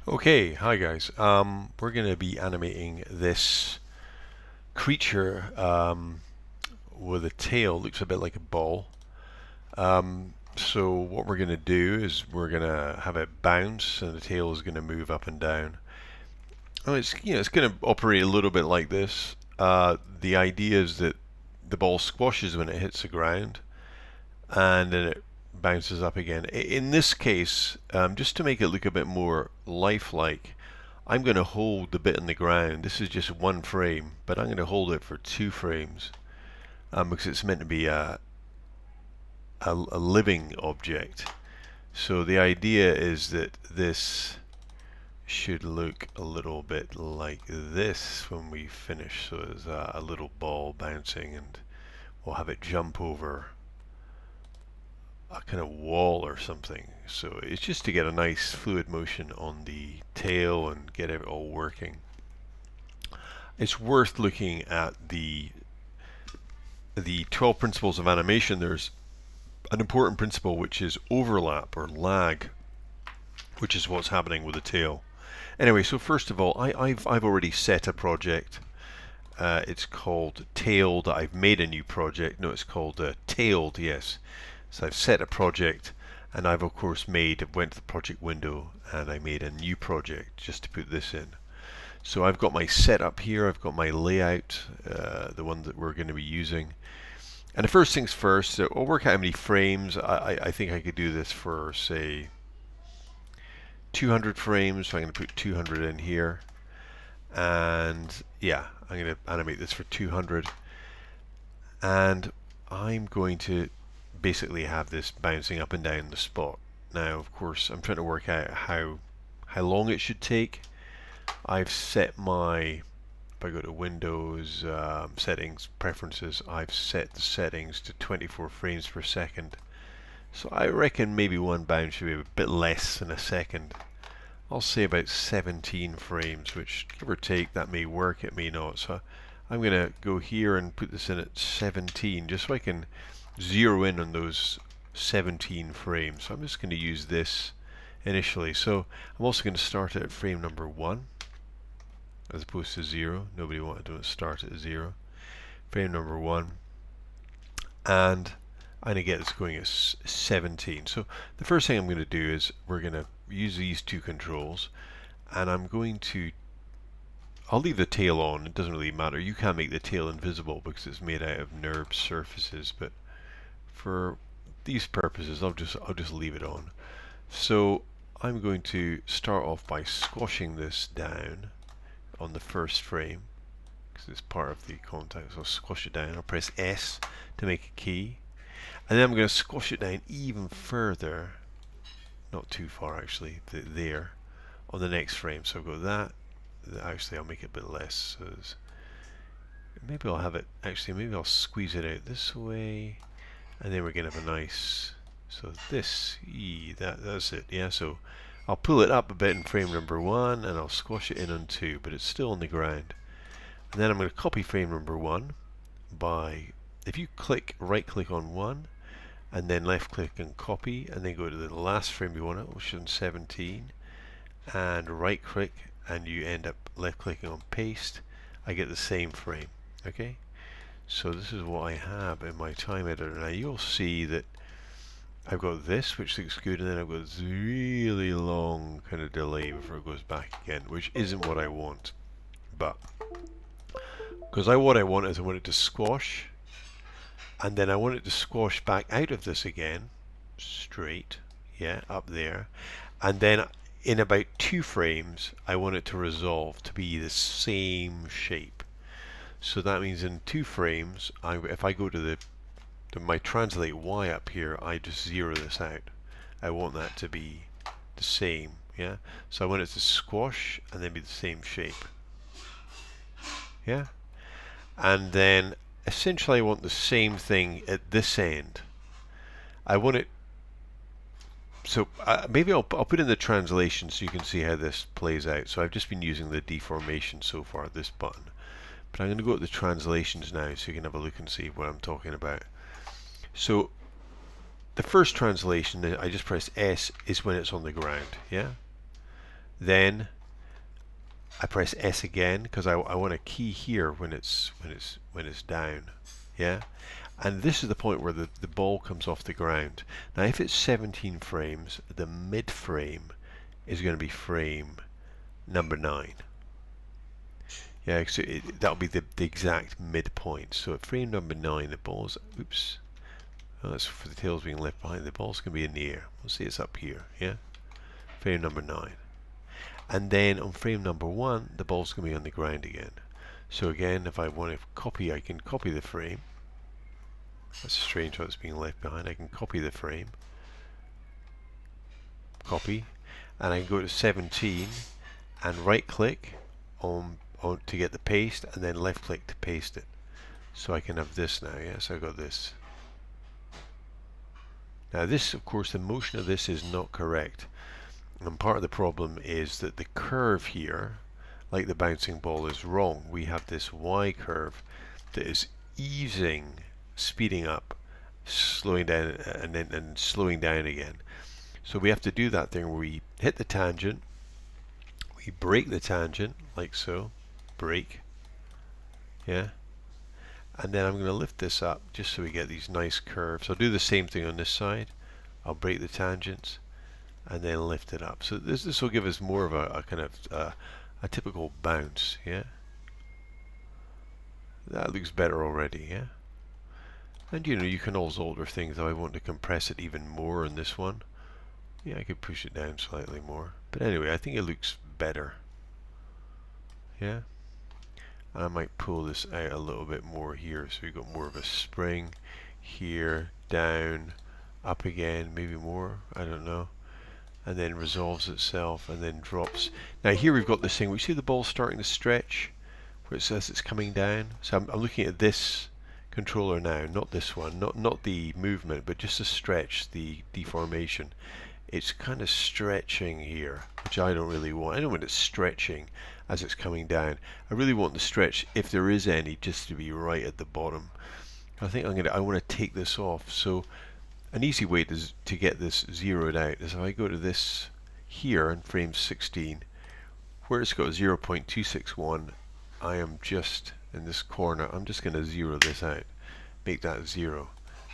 Okay, hi guys. We're going to be animating this creature with a tail. Looks a bit like a ball. So what we're going to do is we're going to have it bounce, and the tail is going to move up and down. Oh, it's going to operate a little bit like this. The idea is that the ball squashes when it hits the ground, and then it bounces up again. In this case, just to make it look a bit more lifelike, I'm going to hold the bit in the ground. This is just one frame, but I'm going to hold it for 2 frames because it's meant to be a living object. So the idea is that this should look a little bit like this when we finish. So there's a little ball bouncing, and we'll have it jump over a kind of wall or something. So it's just to get a nice fluid motion on the tail and get it all working. It's worth looking at the 12 principles of animation. There's an important principle which is overlap or lag, which is what's happening with the tail. Anyway, so first of all, I've already set a project. It's called Tailed. I've made a new project. No, it's called Tailed, yes. So I've set a project, and I've of course went to the project window, and I made a new project just to put this in. So I've got my setup here, I've got my layout, the one that we're going to be using. And the first things first, so I'll work out how many frames. I think I could do this for, say, 200 frames, so I'm going to put 200 in here. And yeah, I'm going to animate this for 200. And I'm going to basically have this bouncing up and down the spot. Now, of course, I'm trying to work out how long it should take. I've set my, if I go to Windows, settings, preferences, I've set the settings to 24 frames per second. So I reckon maybe one bounce should be a bit less than a second. I'll say about 17 frames, which give or take, that may work, it may not. So I'm going to go here and put this in at 17, just so I can zero in on those 17 frames. So I'm just going to use this initially. So I'm also going to start it at frame number 1 as opposed to 0. Nobody wanted to start at 0. Frame number 1, and I'm going to get this going at 17. So the first thing I'm going to do is we're going to use these two controls, and I'll leave the tail on. It doesn't really matter. You can't make the tail invisible because it's made out of NURB surfaces, but for these purposes I'll just leave it on. So I'm going to start off by squashing this down on the first frame because it's part of the contact. So I'll squash it down. I'll press S to make a key, and then I'm going to squash it down even further, not too far actually, there on the next frame. So I've got that. Actually, I'll make it a bit less. So maybe I'll have it, actually maybe I'll squeeze it out this way, and then we're going to have a nice, so this, that's it, yeah. So I'll pull it up a bit in frame number 1, and I'll squash it in on 2, but it's still on the ground. And then I'm going to copy frame number 1 by, if you right click on 1, and then left click and copy, and then go to the last frame you want it, which is on 17, and right click, and you end up left clicking on paste. I get the same frame. Okay, so this is what I have in my time editor. Now you'll see that I've got this, which looks good, and then I've got this really long kind of delay before it goes back again, which isn't what I want. But because what I want is I want it to squash, and then I want it to squash back out of this again, straight, yeah, up there, and then in about 2 frames I want it to resolve to be the same shape. So that means in 2 frames, if I go to my translate Y up here, I just zero this out. I want that to be the same, yeah. So I want it to squash and then be the same shape, yeah. And then essentially I want the same thing at this end. I want it, so maybe I'll put in the translation so you can see how this plays out. So I've just been using the deformation so far, this button. But I'm going to go to the translations now so you can have a look and see what I'm talking about. So the first translation, I just press S, is when it's on the ground, yeah? Then I press S again because I want a key here when it's down. Yeah, and this is the point where the ball comes off the ground. Now if it's 17 frames, the mid frame is going to be frame number 9. Yeah, so that'll be the exact midpoint. So at frame number 9, the ball's, oops, oh, that's for the tail's being left behind. The ball's going to be in the air. We'll see it's up here. Yeah, frame number 9. And then on frame number 1, the ball's going to be on the ground again. So again, if I want to copy, I can copy the frame. That's strange how it's being left behind. I can copy the frame. Copy. And I can go to 17 and right click on to get the paste, and then left click to paste it. So I can have this now. Yes, I got this. Now this, of course, the motion of this is not correct. And part of the problem is that the curve here, like the bouncing ball, is wrong. We have this Y curve that is easing, speeding up, slowing down, and slowing down again. So we have to do that thing where we hit the tangent, we break the tangent, like so, break, yeah, and then I'm going to lift this up just so we get these nice curves. I'll do the same thing on this side. I'll break the tangents and then lift it up. So this will give us more of a kind of a typical bounce, yeah. That looks better already, yeah. And you know, you can always alter things. If I want to compress it even more on this one, yeah, I could push it down slightly more. But anyway, I think it looks better, yeah. I might pull this out a little bit more here, so we've got more of a spring here, down, up again, maybe more, I don't know, and then resolves itself and then drops. Now here we've got this thing, we see the ball starting to stretch where it says it's coming down. So I'm looking at this controller now, not this one, not the movement, but just the stretch, the deformation. It's kind of stretching here, which I don't really want. I don't want it stretching as it's coming down. I really want the stretch, if there is any, just to be right at the bottom. I think I want to take this off. So an easy way to get this zeroed out is if I go to this here in frame 16, where it's got 0.261, I am just in this corner. I'm just going to zero this out, make that 0,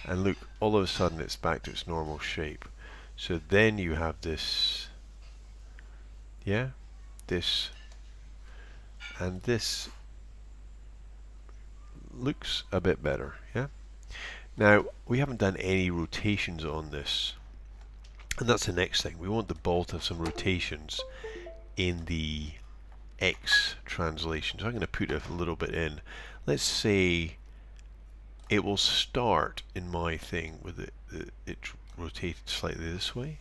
and look, all of a sudden it's back to its normal shape. So then you have this, yeah, this, and this looks a bit better, yeah. Now we haven't done any rotations on this, and that's the next thing. We want the ball to have some rotations in the X translation. So I'm going to put a little bit in. Let's say it will start in my thing with it rotated slightly this way.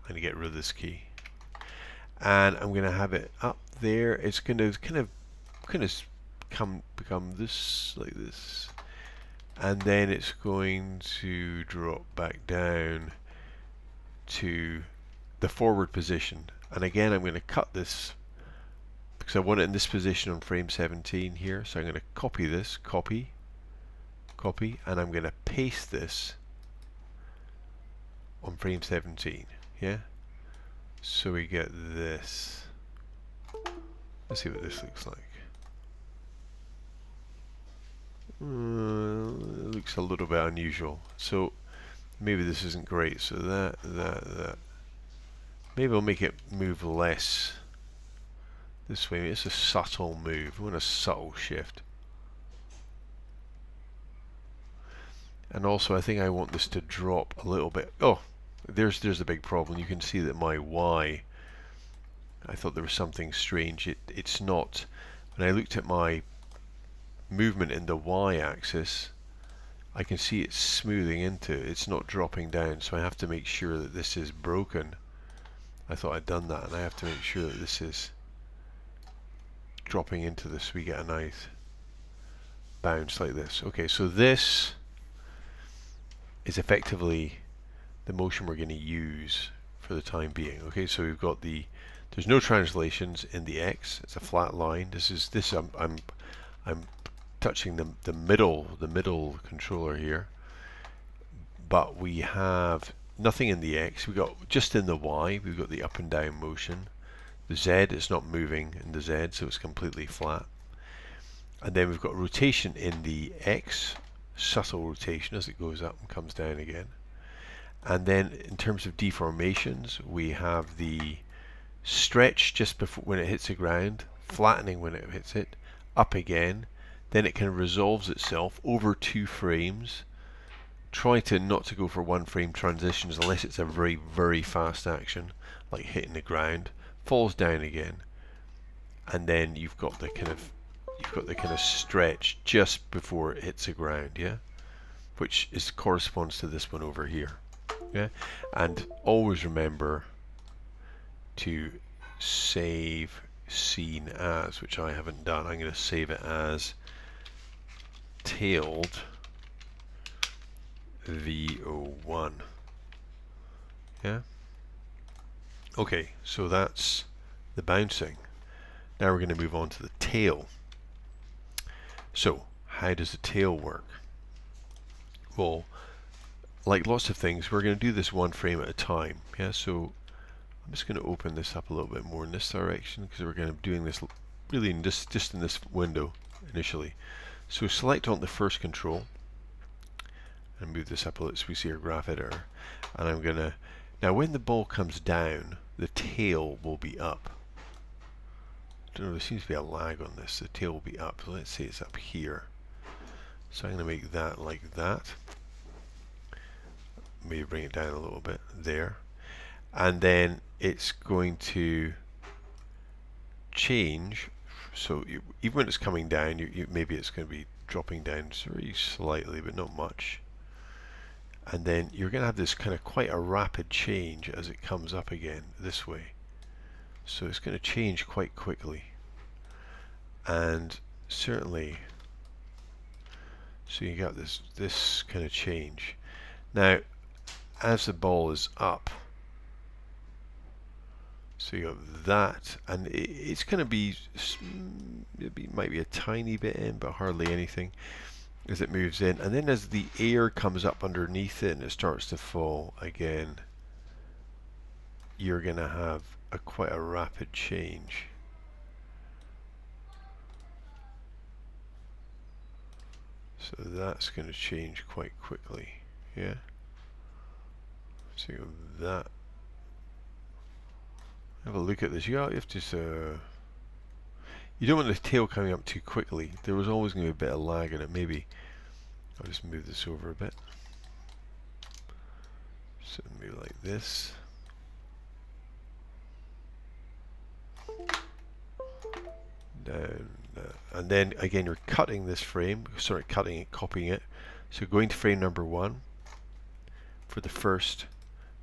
I'm going to get rid of this key, and I'm going to have it up there. It's going to kind of become this, like this, and then it's going to drop back down to the forward position. And again, I'm going to cut this because I want it in this position on frame 17 here. So I'm going to copy this, copy, and I'm going to paste this on frame 17, yeah. So we get this. Let's see what this looks like. It looks a little bit unusual. So maybe this isn't great. So that. Maybe I'll make it move less this way. It's a subtle move. We want a subtle shift. And also I think I want this to drop a little bit. Oh, there's the big problem. You can see that my Y, I thought there was something strange. It's not. When I looked at my movement in the Y axis, I can see it's smoothing into it. It's not dropping down, so I have to make sure that this is broken. I thought I'd done that, and I have to make sure that this is dropping into this. We get a nice bounce like this. Okay, so this is effectively the motion we're going to use for the time being. Okay, so we've got there's no translations in the X. It's a flat line. I'm touching the middle controller here, but we have nothing in the X. We got just in the Y. We've got the up and down motion, The Z, it's not moving in the Z, so it's completely flat. And then we've got rotation in the X, subtle rotation as it goes up and comes down again. And then in terms of deformations, we have the stretch just before when it hits the ground, flattening when it hits it, up again, then it kind of resolves itself over 2 frames. Try to not to go for 1 frame transitions unless it's a very, very fast action, like hitting the ground, falls down again, and then you've got the kind of stretch just before it hits the ground, yeah, which corresponds to this one over here, yeah. And always remember to save scene as, which I haven't done. I'm going to save it as tailed VO1. Yeah. Okay, so that's the bouncing. Now we're going to move on to the tail. So, how does the tail work? Well, like lots of things, we're going to do this 1 frame at a time. Yeah, so I'm just going to open this up a little bit more in this direction because we're going to be doing this really in just in this window initially. So select on the first control and move this up a little so we see our graph editor. And I'm going to, now when the ball comes down, the tail will be up. I don't know, there seems to be a lag on this. The tail will be up. So let's say it's up here. So I'm going to make that like that. Maybe bring it down a little bit there. And then it's going to change. So even when it's coming down, maybe it's going to be dropping down very slightly, but not much. And then you're going to have this kind of quite a rapid change as it comes up again this way. So it's going to change quite quickly. And certainly, so you got this kind of change. Now, as the ball is up, so you got that, and it's going to be, it might be a tiny bit in, but hardly anything as it moves in. And then as the air comes up underneath it and it starts to fall again, you're going to have quite a rapid change. So that's going to change quite quickly, yeah. So that. Have a look at this. You have to. You don't want the tail coming up too quickly. There was always going to be a bit of lag in it. Maybe I'll just move this over a bit. So maybe like this. Down, and then again you're cutting this frame. Sorry, cutting it, copying it. So going to frame number 1 for the first,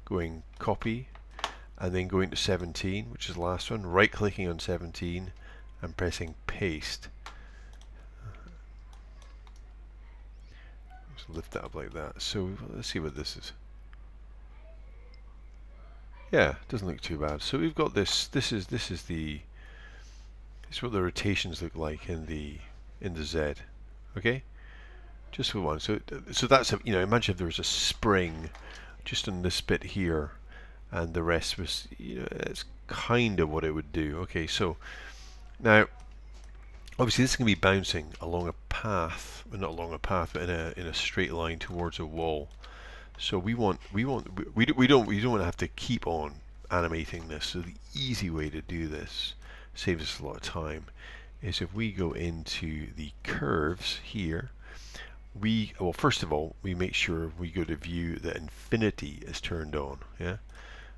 going copy. And then going to 17, which is the last one, right clicking on 17 and pressing paste. Just lift that up like that. So let's see what this is. Yeah, it doesn't look too bad. So we've got this. This is what the rotations look like in the Z. Okay, just for one. So that's a, imagine if there was a spring just on this bit here. And the rest was, it's kind of what it would do. Okay, so now obviously this is going to be bouncing along a path, well, not along a path, but in a straight line towards a wall. So we don't want to have to keep on animating this. So the easy way to do this, saves us a lot of time, is if we go into the curves here. Well, first of all, we make sure we go to view that infinity is turned on. Yeah.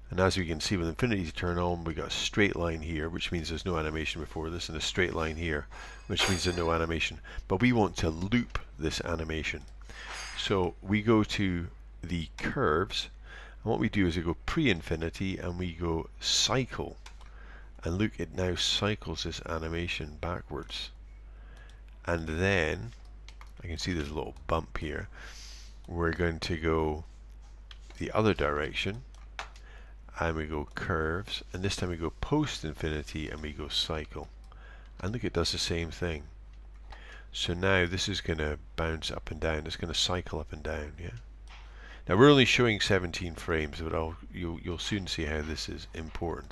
And as we can see, with infinity to turn on, we got a straight line here, which means there's no animation before this, and a straight line here, which means there's no animation. But we want to loop this animation. So we go to the curves, and what we do is we go pre-infinity, and we go cycle. And look, it now cycles this animation backwards. And then, I can see there's a little bump here. We're going to go the other direction. And we go curves, and this time we go post infinity and we go cycle, and look, it does the same thing. So now this is going to bounce up and down, it's going to cycle up and down. Yeah. Now we're only showing 17 frames, but you'll soon see how this is important.